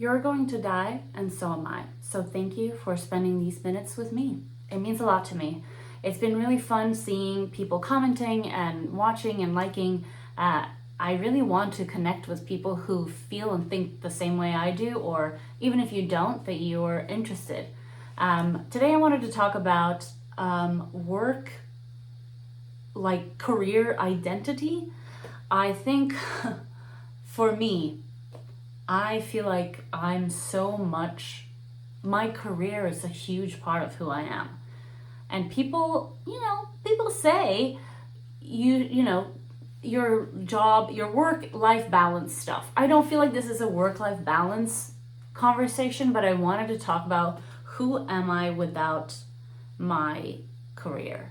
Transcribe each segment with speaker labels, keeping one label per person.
Speaker 1: You're going to die, and so am I. So thank you for spending these minutes with me. It means a lot to me. It's been really fun seeing people commenting and watching and liking. I really want to connect with people who feel and think the same way I do, or even if you don't, that you're interested. Today I wanted to talk about work, like career identity. I think for me, I feel like I'm so much, my career is a huge part of who I am. And people, people say your job, your work-life balance stuff. I don't feel like this is a work-life balance conversation, but I wanted to talk about who am I without my career.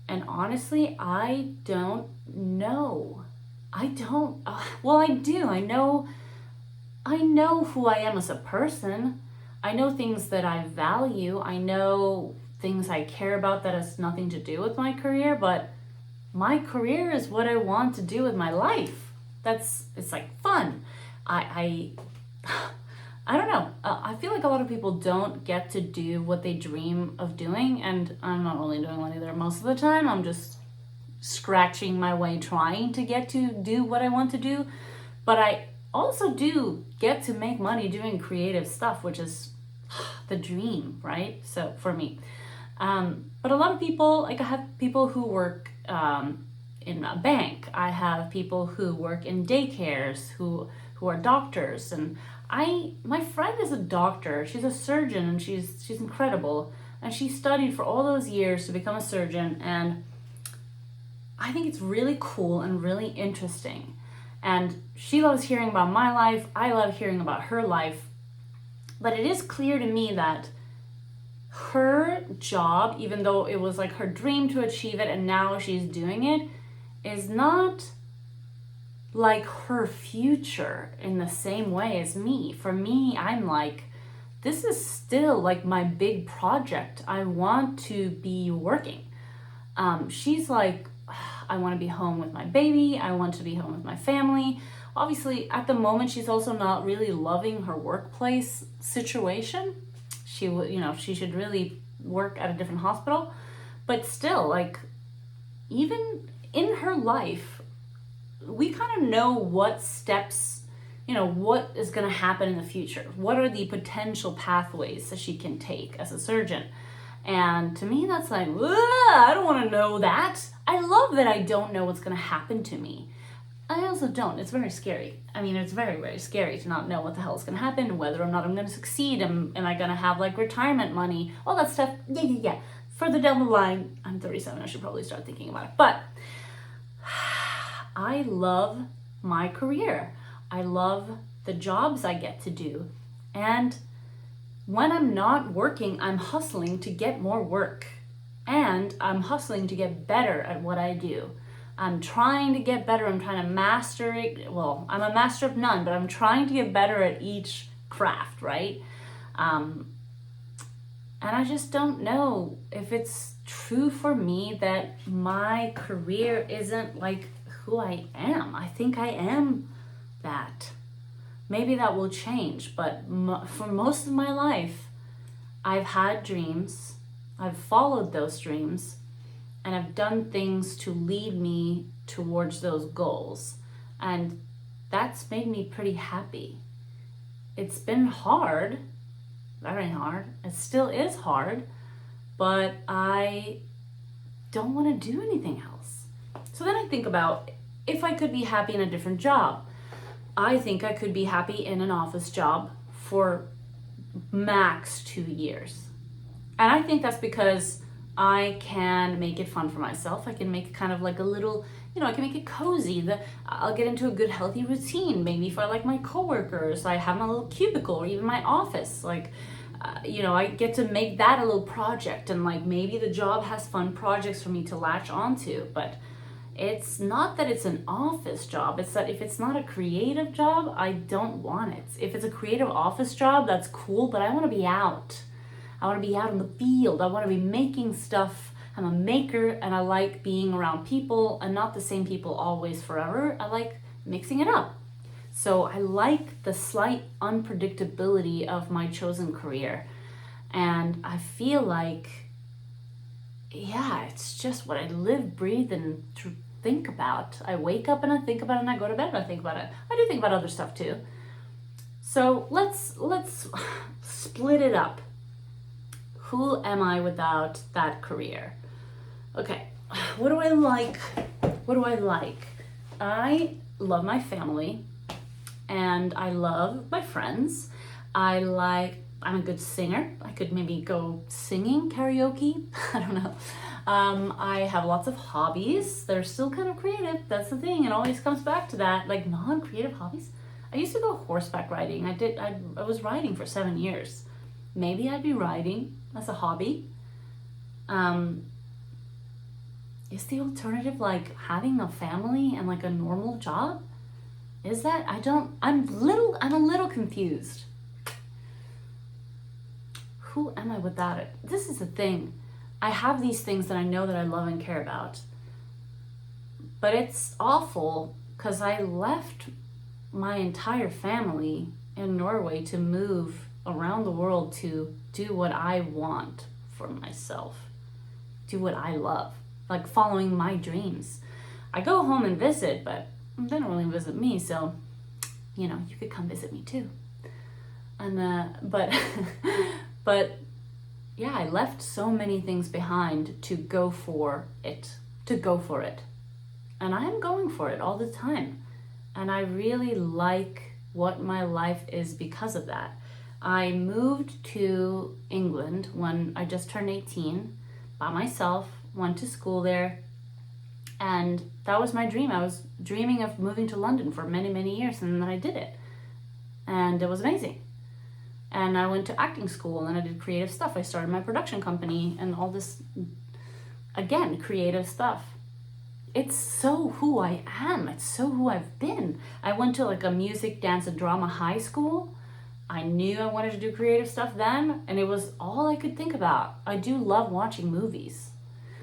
Speaker 1: And honestly, I don't know. I don't, well, I do. I know who I am as a person. I know things that I value. I know things I care about that has nothing to do with my career, but my career is what I want to do with my life. It's like fun. I don't know. I feel like a lot of people don't get to do what they dream of doing, and I'm not really doing one either most of the time. I'm just scratching my way trying to get to do what I want to do. But I also do get to make money doing creative stuff, which is the dream, right? So for me. But a lot of people, like I have people who work in a bank. I have people who work in daycares, who are doctors. And my friend is a doctor. She's a surgeon, and she's incredible. And she studied for all those years to become a surgeon. And I think it's really cool and really interesting. And she loves hearing about my life. I love hearing about her life. But it is clear to me that her job, even though it was like her dream to achieve it and now she's doing it, is not like her future in the same way as me. For me, I'm like, this is still like my big project. I want to be working. She's like, I want to be home with my baby. I want to be home with my family. Obviously, at the moment, she's also not really loving her workplace situation. She should really work at a different hospital. But still, like, even in her life, we kind of know what steps, what is going to happen in the future. What are the potential pathways that she can take as a surgeon? And to me, that's like, I don't want to know that. I love that I don't know what's going to happen to me. I also don't. It's very scary. I mean, it's very, very scary to not know what the hell is going to happen, whether or not I'm going to succeed. Am I going to have like retirement money? All that stuff. Yeah. Further down the line, I'm 37. I should probably start thinking about it. But I love my career. I love the jobs I get to do. And when I'm not working, I'm hustling to get more work. And I'm hustling to get better at what I do. I'm trying to get better. I'm trying to master it. Well, I'm a master of none, but I'm trying to get better at each craft, right? And I just don't know if it's true for me that my career isn't like who I am. I think I am that. Maybe that will change, but for most of my life, I've had dreams. I've followed those dreams. And I've done things to lead me towards those goals. And that's made me pretty happy. It's been hard, very hard. It still is hard, but I don't want to do anything else. So then I think about if I could be happy in a different job. I think I could be happy in an office job for max 2 years. And I think that's because I can make it fun for myself. I can make it kind of like a little, I can make it cozy. I'll get into a good, healthy routine. Maybe if I like my coworkers, I have my little cubicle or even my office. Like, I get to make that a little project. And like maybe the job has fun projects for me to latch onto. But it's not that it's an office job. It's that if it's not a creative job, I don't want it. If it's a creative office job, that's cool, but I want to be out. I want to be out in the field. I want to be making stuff. I'm a maker, and I like being around people and not the same people always forever. I like mixing it up. So I like the slight unpredictability of my chosen career. And I feel like, yeah, it's just what I live, breathe, and think about. I wake up and I think about it, and I go to bed and I think about it. I do think about other stuff too. So let's split it up. Who am I without that career? Okay, what do I like? What do I like? I love my family and I love my friends. I'm a good singer. I could maybe go singing, karaoke. I don't know. I have lots of hobbies. They're still kind of creative. That's the thing. It always comes back to that, like non-creative hobbies. I used to go horseback riding. I was riding for 7 years. Maybe I'd be riding as a hobby. Is the alternative like having a family and like a normal job? Is that? I'm a little confused. Who am I without it? This is the thing. I have these things that I know that I love and care about. But it's awful because I left my entire family in Norway to move around the world to do what I want for myself, do what I love, like following my dreams. I go home and visit, but they don't really visit me, so you could come visit me too. And but but yeah, I left so many things behind to go for it, and I'm going for it all the time. And I really like what my life is because of that. I moved to England when I just turned 18 by myself, went to school there, and that was my dream. I was dreaming of moving to London for many, many years, and then I did it. And it was amazing. And I went to acting school and I did creative stuff. I started my production company and all this, again, creative stuff. It's so who I am. It's so who I've been. I went to like a music, dance, and drama high school. I knew I wanted to do creative stuff then, and it was all I could think about. I do love watching movies.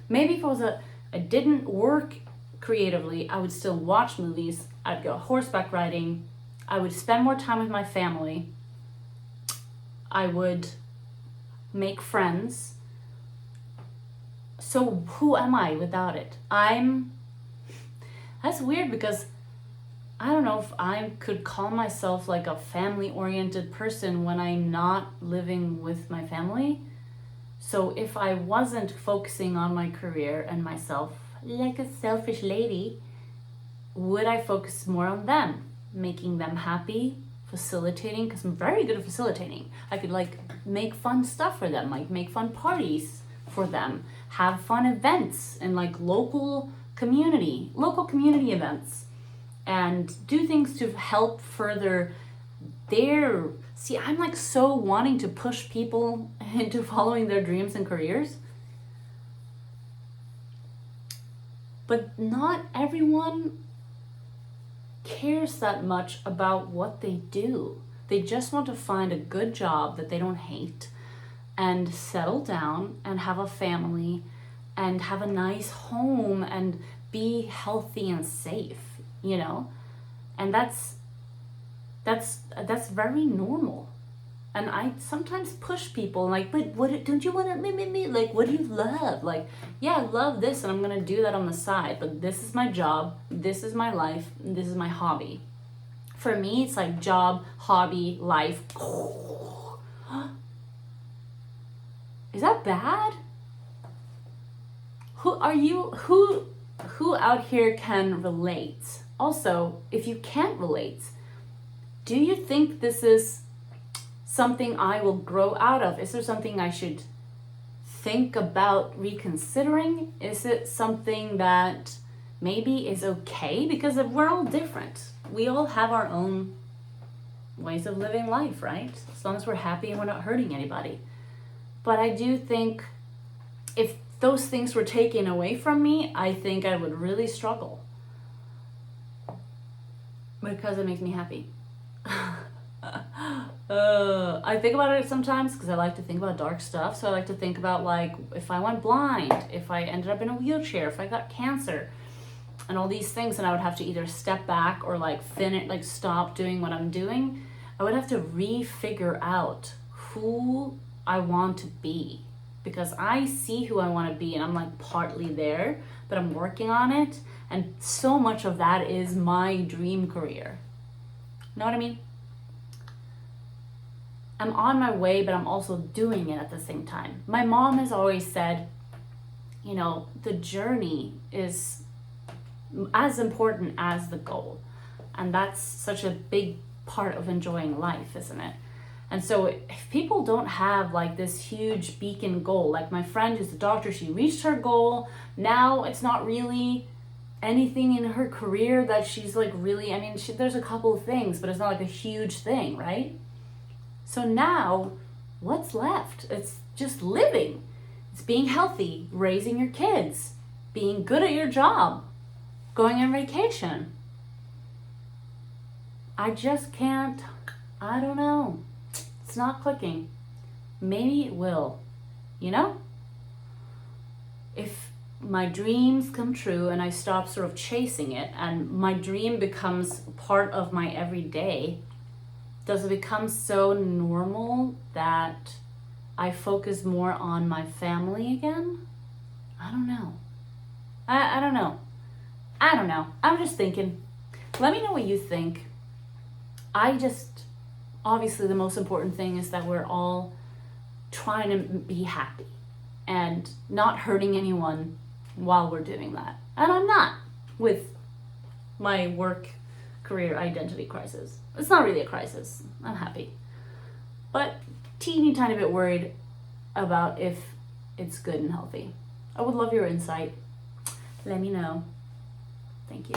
Speaker 1: Maybe if I didn't work creatively, I would still watch movies. I'd go horseback riding. I would spend more time with my family. I would make friends. So who am I without it? That's weird because I don't know if I could call myself like a family-oriented person when I'm not living with my family. So if I wasn't focusing on my career and myself like a selfish lady, would I focus more on them, making them happy, facilitating, because I'm very good at facilitating. I could like make fun stuff for them, like make fun parties for them, have fun events and like local community events, and do things to help further I'm like so wanting to push people into following their dreams and careers. But not everyone cares that much about what they do. They just want to find a good job that they don't hate and settle down and have a family and have a nice home and be healthy and safe, And that's very normal. And I sometimes push people like, but what don't you want to like, what do you love? Like, yeah, I love this and I'm going to do that on the side, but this is my job, this is my life, this is my hobby. For me, it's like job, hobby, life. Is that bad? Who out here can relate? Also, if you can't relate, do you think this is something I will grow out of? Is there something I should think about reconsidering? Is it something that maybe is okay? Because we're all different. We all have our own ways of living life, right? As long as we're happy and we're not hurting anybody. But I do think if those things were taken away from me, I think I would really struggle. Because it makes me happy. I think about it sometimes because I like to think about dark stuff. So I like to think about like if I went blind, if I ended up in a wheelchair, if I got cancer, and all these things, and I would have to either step back or like finish, like stop doing what I'm doing. I would have to re-figure out who I want to be, because I see who I want to be and I'm like partly there, but I'm working on it. And so much of that is my dream career. You know what I mean? I'm on my way, but I'm also doing it at the same time. My mom has always said, you know, the journey is as important as the goal. And that's such a big part of enjoying life, isn't it? And so if people don't have like this huge beacon goal, like my friend who's a doctor, she reached her goal. Now it's not really anything in her career that she's like really, I mean, there's a couple of things, but it's not like a huge thing, right? So now what's left? It's just living. It's being healthy, raising your kids, being good at your job, going on vacation. I just can't, I don't know. It's not clicking. Maybe it will, you know? If my dreams come true and I stop sort of chasing it and my dream becomes part of my everyday, does it become so normal that I focus more on my family again? I don't know. I don't know. I don't know. I'm just thinking. Let me know what you think. Obviously the most important thing is that we're all trying to be happy and not hurting anyone while we're doing that. And I'm not with my work career identity crisis. It's not really a crisis. I'm happy. But teeny tiny bit worried about if it's good and healthy. I would love your insight. Let me know. Thank you.